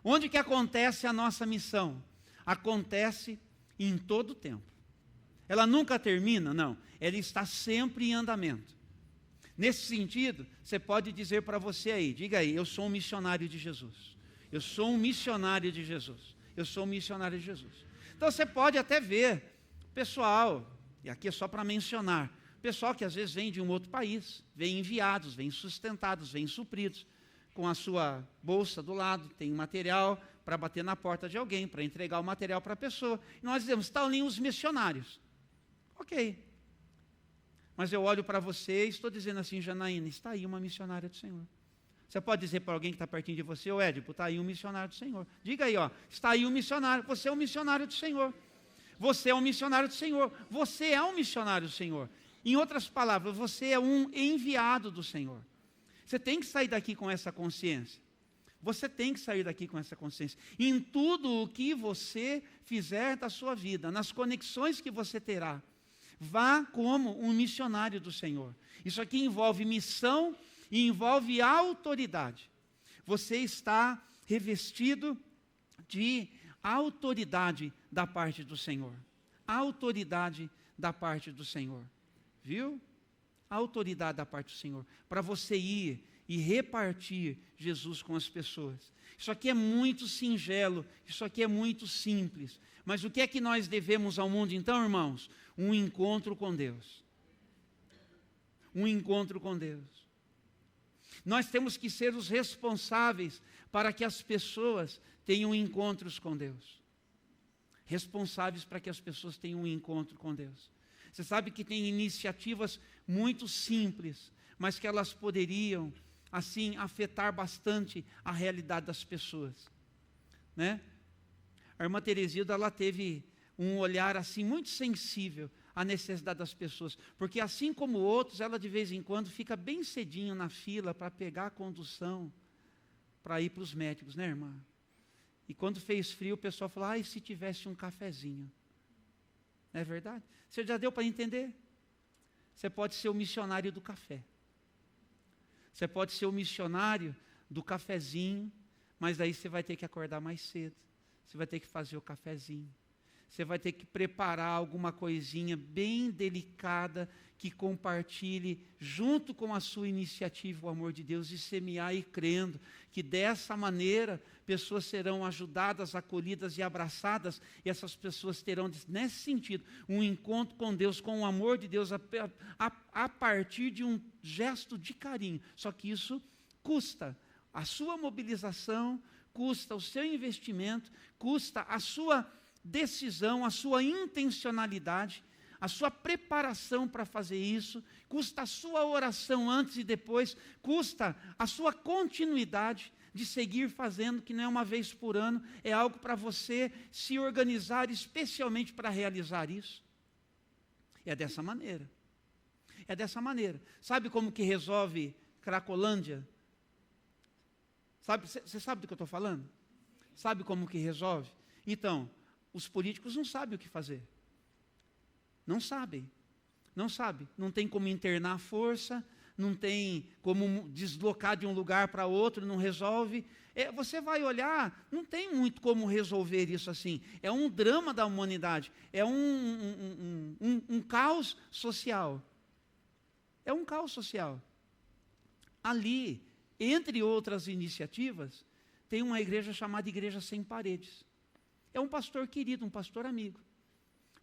Onde que acontece a nossa missão? Acontece em todo o tempo. Ela nunca termina? Não. Ela está sempre em andamento. Nesse sentido, você pode dizer para você aí, diga aí: eu sou um missionário de Jesus. Eu sou um missionário de Jesus. Eu sou um missionário de Jesus. Então você pode até ver pessoal, e aqui é só para mencionar, pessoal que às vezes vem de um outro país, vem enviados, vem sustentados, vem supridos, com a sua bolsa do lado, tem material para bater na porta de alguém, para entregar o material para a pessoa. E nós dizemos: estão ali os missionários. Ok. Mas eu olho para você e estou dizendo assim: Janaína, está aí uma missionária do Senhor. Você pode dizer para alguém que está pertinho de você: ô Édipo, está aí um missionário do Senhor. Diga aí, ó, está aí um missionário. Você é um missionário do Senhor. Você é um missionário do Senhor. Você é um missionário do Senhor. Em outras palavras, você é um enviado do Senhor. Você tem que sair daqui com essa consciência. Você tem que sair daqui com essa consciência. Em tudo o que você fizer da sua vida, nas conexões que você terá, vá como um missionário do Senhor. Isso aqui envolve missão e envolve autoridade. Você está revestido de autoridade da parte do Senhor. Autoridade da parte do Senhor. Viu? Autoridade da parte do Senhor. Para você ir e repartir Jesus com as pessoas. Isso aqui é muito singelo, isso aqui é muito simples. Mas o que é que nós devemos ao mundo então, irmãos? Um encontro com Deus. Um encontro com Deus. Nós temos que ser os responsáveis para que as pessoas tenham encontros com Deus. Responsáveis para que as pessoas tenham um encontro com Deus. Você sabe que tem iniciativas muito simples, mas que elas poderiam, assim, afetar bastante a realidade das pessoas, né? A irmã Teresilda, ela teve um olhar assim muito sensível à necessidade das pessoas, porque assim como outros, ela de vez em quando fica bem cedinho na fila para pegar a condução para ir para os médicos, né, irmã? E quando fez frio, o pessoal falou: e se tivesse um cafezinho? Não é verdade? Você já deu para entender? Você pode ser o missionário do café. Você pode ser o missionário do cafezinho, mas aí você vai ter que acordar mais cedo. Você vai ter que fazer o cafezinho. Você vai ter que preparar alguma coisinha bem delicada que compartilhe junto com a sua iniciativa o amor de Deus, e semear e crendo que dessa maneira pessoas serão ajudadas, acolhidas e abraçadas, e essas pessoas terão, nesse sentido, um encontro com Deus, com o amor de Deus a partir de um gesto de carinho. Só que isso custa a sua mobilização, custa o seu investimento, custa a sua decisão, a sua intencionalidade, a sua preparação para fazer isso, custa a sua oração antes e depois, custa a sua continuidade. de seguir fazendo, que não é uma vez por ano, é algo para você se organizar especialmente para realizar isso. É dessa maneira. É dessa maneira. Sabe como que resolve Cracolândia? Você sabe do que eu estou falando? Sabe como que resolve? Então, os políticos não sabem o que fazer. Não sabem. Não sabem. Não tem como internar a força, não tem como deslocar de um lugar para outro, não resolve. Você vai olhar, não tem muito como resolver isso assim. É um drama da humanidade, é um caos social. É um caos social. Ali, entre outras iniciativas, tem uma igreja chamada Igreja Sem Paredes. É um pastor querido, um pastor amigo.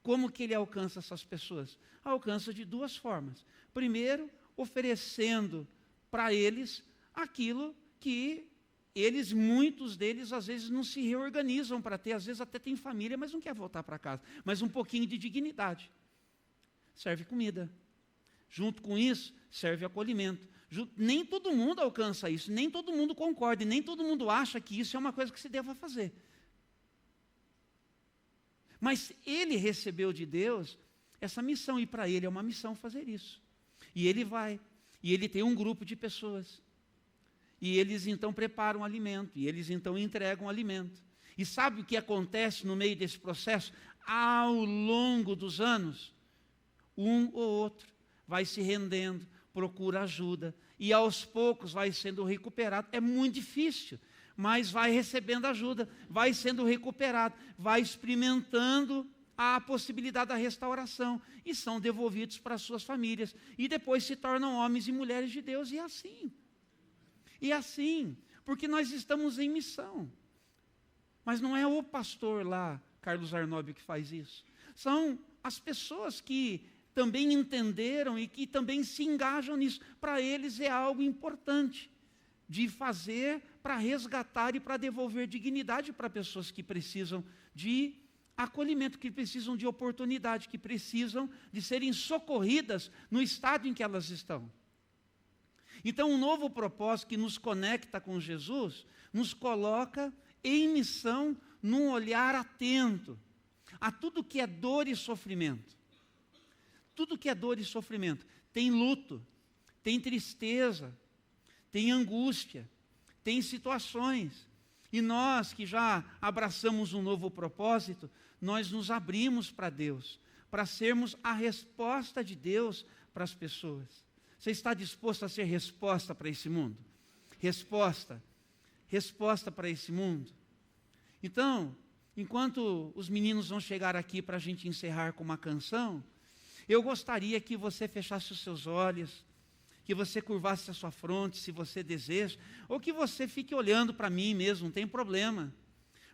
Como que ele alcança essas pessoas? Alcança de duas formas. Primeiro, oferecendo para eles aquilo que eles, muitos deles, às vezes não se reorganizam para ter, às vezes até tem família, mas não quer voltar para casa. Mas um pouquinho de dignidade. Serve comida. Junto com isso, serve acolhimento. Nem todo mundo alcança isso, nem todo mundo concorda, e nem todo mundo acha que isso é uma coisa que se deva fazer. Mas ele recebeu de Deus essa missão, e para ele é uma missão fazer isso. E ele vai, e ele tem um grupo de pessoas. E eles então preparam alimento, e eles então entregam alimento. E sabe o que acontece no meio desse processo? Ao longo dos anos, um ou outro vai se rendendo, procura ajuda, e aos poucos vai sendo recuperado. É muito difícil, mas vai recebendo ajuda, vai sendo recuperado, vai experimentando a possibilidade da restauração, e são devolvidos para suas famílias, e depois se tornam homens e mulheres de Deus, e assim. E assim, porque nós estamos em missão. Mas não é o pastor lá, Carlos Arnóbio, que faz isso. São as pessoas que também entenderam e que também se engajam nisso. Para eles é algo importante de fazer para resgatar e para devolver dignidade para pessoas que precisam de acolhimento, que precisam de oportunidade, que precisam de serem socorridas no estado em que elas estão. Então, um novo propósito que nos conecta com Jesus, nos coloca em missão, num olhar atento a tudo que é dor e sofrimento. Tudo que é dor e sofrimento. Tem luto, tem tristeza, tem angústia, tem situações. E nós que já abraçamos um novo propósito, nós nos abrimos para Deus, para sermos a resposta de Deus para as pessoas. Você está disposto a ser resposta para esse mundo? Resposta para esse mundo. Então, enquanto os meninos vão chegar aqui para a gente encerrar com uma canção, eu gostaria que você fechasse os seus olhos, que você curvasse a sua fronte, se você deseja, ou que você fique olhando para mim mesmo, não tem problema.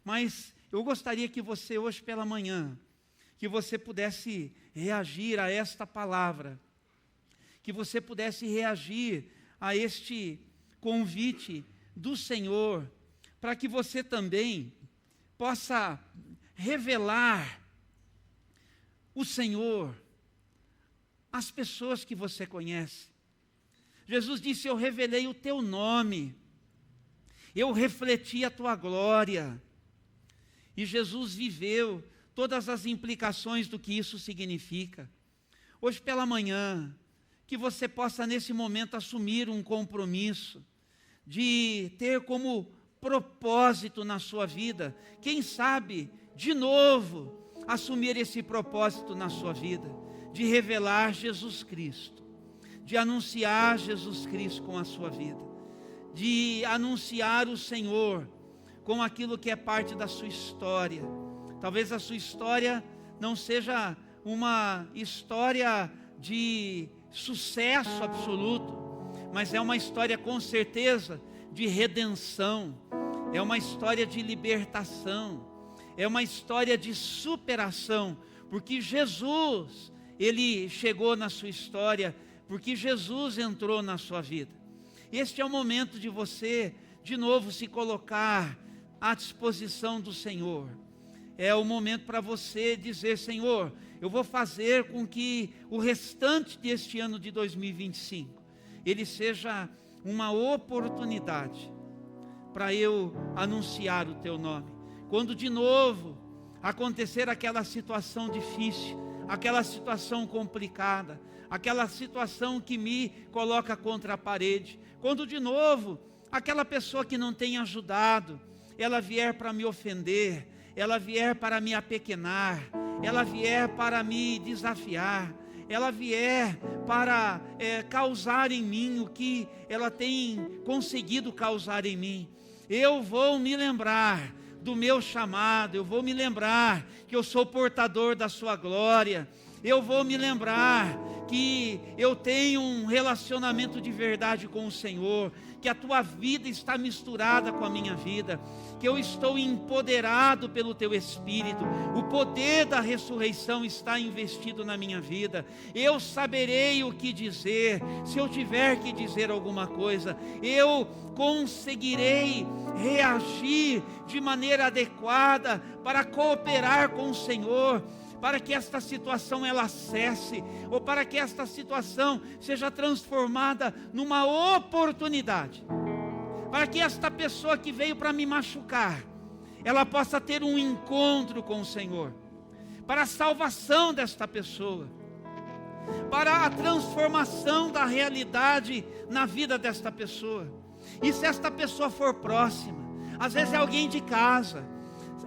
Mas eu gostaria que você, hoje pela manhã, que você pudesse reagir a esta palavra, que você pudesse reagir a este convite do Senhor, para que você também possa revelar o Senhor às pessoas que você conhece. Jesus disse: eu revelei o teu nome, eu refleti a tua glória. E Jesus viveu todas as implicações do que isso significa. Hoje pela manhã, que você possa nesse momento assumir um compromisso de ter como propósito na sua vida, quem sabe, de novo, assumir esse propósito na sua vida, de revelar Jesus Cristo, de anunciar Jesus Cristo com a sua vida, de anunciar o Senhor com aquilo que é parte da sua história. Talvez a sua história não seja uma história de sucesso absoluto, mas é uma história com certeza de redenção, é uma história de libertação, é uma história de superação, porque Jesus, Ele chegou na sua história, porque Jesus entrou na sua vida. Este é o momento de você, de novo, se colocar à disposição do Senhor. É o momento para você dizer: Senhor, eu vou fazer com que o restante deste ano de 2025, ele seja uma oportunidade para eu anunciar o teu nome. Quando de novo acontecer aquela situação difícil, aquela situação complicada, aquela situação que me coloca contra a parede, quando de novo aquela pessoa que não tem ajudado, ela vier para me ofender, ela vier para me apequenar, ela vier para me desafiar, ela vier para causar em mim o que ela tem conseguido causar em mim, eu vou me lembrar do meu chamado, eu vou me lembrar que eu sou portador da sua glória, eu vou me lembrar que eu tenho um relacionamento de verdade com o Senhor, que a tua vida está misturada com a minha vida, que eu estou empoderado pelo teu Espírito, o poder da ressurreição está investido na minha vida, eu saberei o que dizer, se eu tiver que dizer alguma coisa, eu conseguirei reagir de maneira adequada para cooperar com o Senhor, para que esta situação ela cesse, ou para que esta situação seja transformada numa oportunidade, para que esta pessoa que veio para me machucar, ela possa ter um encontro com o Senhor, para a salvação desta pessoa, para a transformação da realidade na vida desta pessoa. E se esta pessoa for próxima, às vezes é alguém de casa,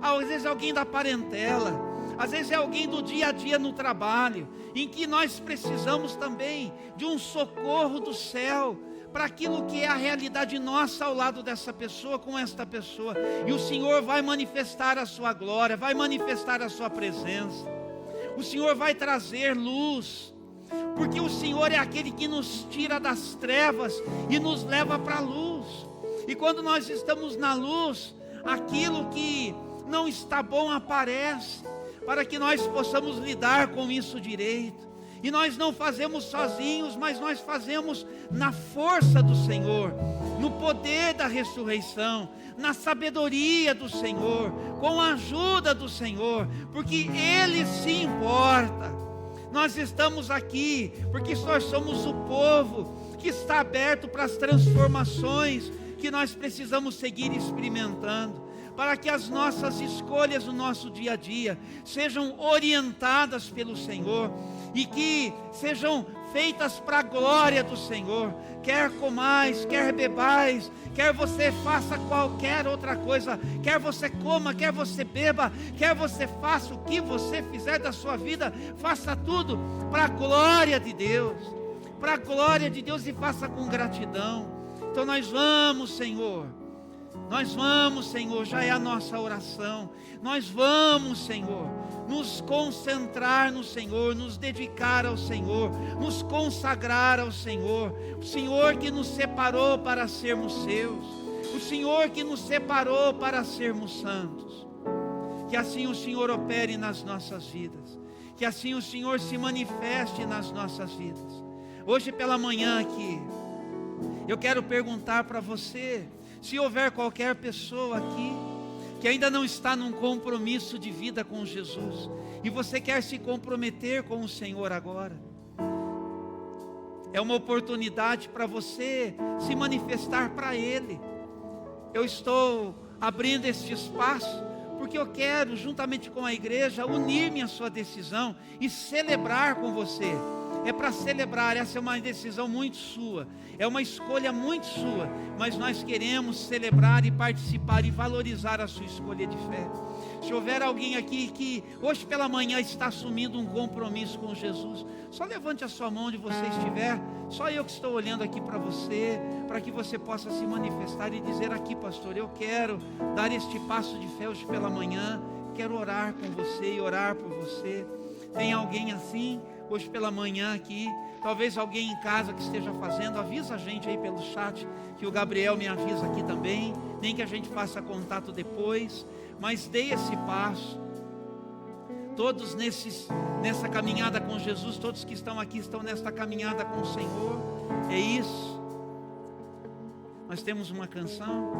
às vezes é alguém da parentela, às vezes é alguém do dia a dia no trabalho, em que nós precisamos também de um socorro do céu, para aquilo que é a realidade nossa ao lado dessa pessoa, com esta pessoa, e o Senhor vai manifestar a sua glória, vai manifestar a sua presença, o Senhor vai trazer luz, porque o Senhor é aquele que nos tira das trevas e nos leva para a luz, e quando nós estamos na luz, aquilo que não está bom aparece, para que nós possamos lidar com isso direito, e nós não fazemos sozinhos, mas nós fazemos na força do Senhor, no poder da ressurreição, na sabedoria do Senhor, com a ajuda do Senhor, porque Ele se importa. Nós estamos aqui porque nós somos o povo que está aberto para as transformações que nós precisamos seguir experimentando, para que as nossas escolhas no nosso dia a dia sejam orientadas pelo Senhor e que sejam feitas para a glória do Senhor. Quer comais, quer bebais, quer você faça qualquer outra coisa, quer você coma, quer você beba, quer você faça o que você fizer da sua vida, faça tudo para a glória de Deus, para a glória de Deus, e faça com gratidão. Então nós vamos, Senhor, já é a nossa oração, nós vamos, Senhor, nos concentrar no Senhor, nos dedicar ao Senhor, nos consagrar ao Senhor, o Senhor que nos separou para sermos seus, o Senhor que nos separou para sermos santos. Que assim o Senhor opere nas nossas vidas, que assim o Senhor se manifeste nas nossas vidas. Hoje pela manhã aqui, eu quero perguntar para você, se houver qualquer pessoa aqui que ainda não está num compromisso de vida com Jesus, e você quer se comprometer com o Senhor agora, é uma oportunidade para você se manifestar para Ele. Eu estou abrindo este espaço porque eu quero, juntamente com a igreja, unir-me à sua decisão e celebrar com você. É para celebrar, essa é uma decisão muito sua, é uma escolha muito sua, mas nós queremos celebrar e participar e valorizar a sua escolha de fé. Se houver alguém aqui que hoje pela manhã está assumindo um compromisso com Jesus, só levante a sua mão onde você estiver, só eu que estou olhando aqui para você, para que você possa se manifestar e dizer: aqui, pastor, eu quero dar este passo de fé hoje pela manhã, quero orar com você e orar por você. Tem alguém assim hoje pela manhã aqui? Talvez alguém em casa que esteja fazendo, avisa a gente aí pelo chat, que o Gabriel me avisa aqui também, nem que a gente faça contato depois, mas dê esse passo. Todos nessa caminhada com Jesus, todos que estão aqui estão nesta caminhada com o Senhor, é isso. Nós temos uma canção,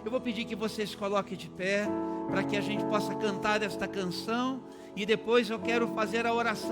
eu vou pedir que vocês coloquem de pé, para que a gente possa cantar esta canção, e depois eu quero fazer a oração